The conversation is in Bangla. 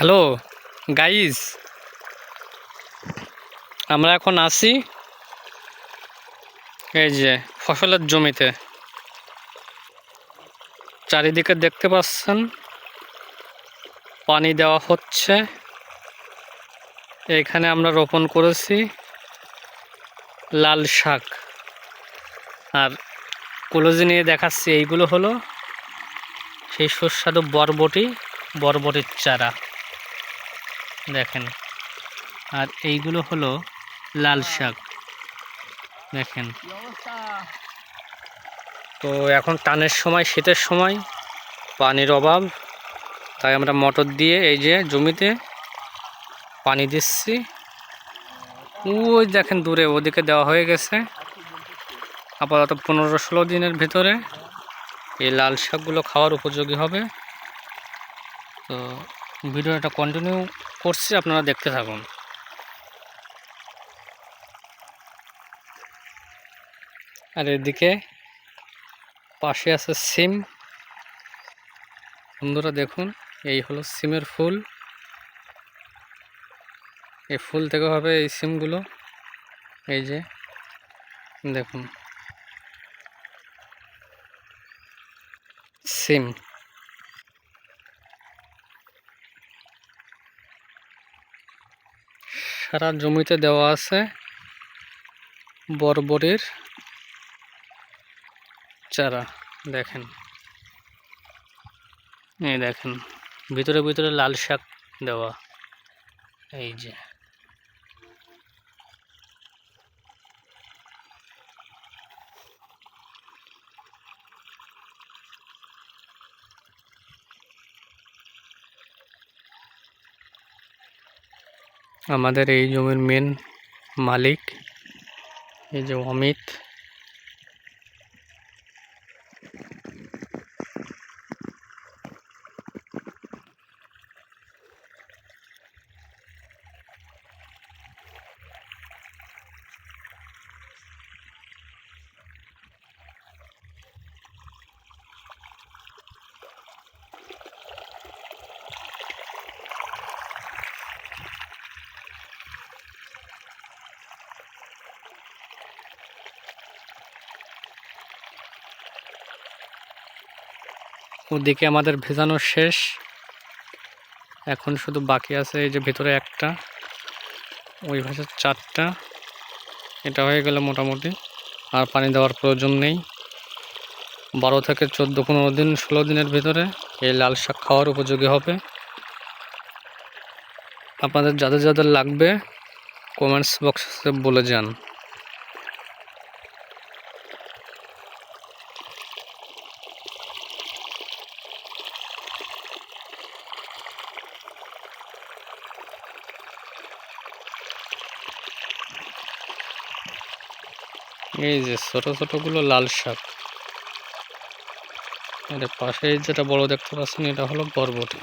হ্যালো গাইস, আমরা এখন আছি এই যে ফসলের জমিতে। চারিদিকে দেখতে পাচ্ছেন পানি দেওয়া হচ্ছে। এখানে আমরা রোপণ করেছি লাল শাক, আর কলজি নিয়ে দেখাচ্ছি এইগুলো হলো সেই সুস্বাদু বরবটির চারা দেখেন। আর এইগুলো হলো লাল শাক দেখেন। তো এখন টানের সময়, শীতের সময় পানির অভাব, তাই আমরা মোটর দিয়ে এই যে জমিতে পানি দিচ্ছি। ওই দেখেন দূরে ওদিকে দেওয়া হয়ে গেছে। আপাতত 15-16 দিনের ভিতরে এই লাল শাকগুলো খাওয়ার উপযোগী হবে। তো ভিডিওটা কন্টিনিউ করছি, আপনারা দেখতে থাকুন। আর এদিকে পাশে আছে সিম। বন্ধুরা দেখুন, এই হলো সিমের ফুল। এই ফুল থেকে হবে এই সিমগুলো। এই যে দেখুন সিম। সারা জমিতে দেওয়া আছে বরবটির চারা দেখেন। এই দেখেন ভিতরে ভিতরে লাল শাক দেওয়া। এই যে আমাদের এই জমির মেন মালিক এই যে অমিত। ওদিকে আমাদের ভেজানো শেষ, এখন শুধু বাকি আছে এই যে ভিতরে একটা, ওই ভাষার 4টা। এটা হয়ে গেলে মোটামুটি আর পানি দেওয়ার প্রয়োজন নেই। 12 থেকে 14-15 দিন 16 দিনের ভিতরে এই লাল শাক খাওয়ার উপযোগী হবে। আপনাদের যাদের যাদের লাগবে কমেন্টস বক্সে বলে যান। এই যে ছোট ছোটগুলো লাল শাক, এর পাশে যেটা বড় দেখতে পাচ্ছেন এটা হলো বরবটি।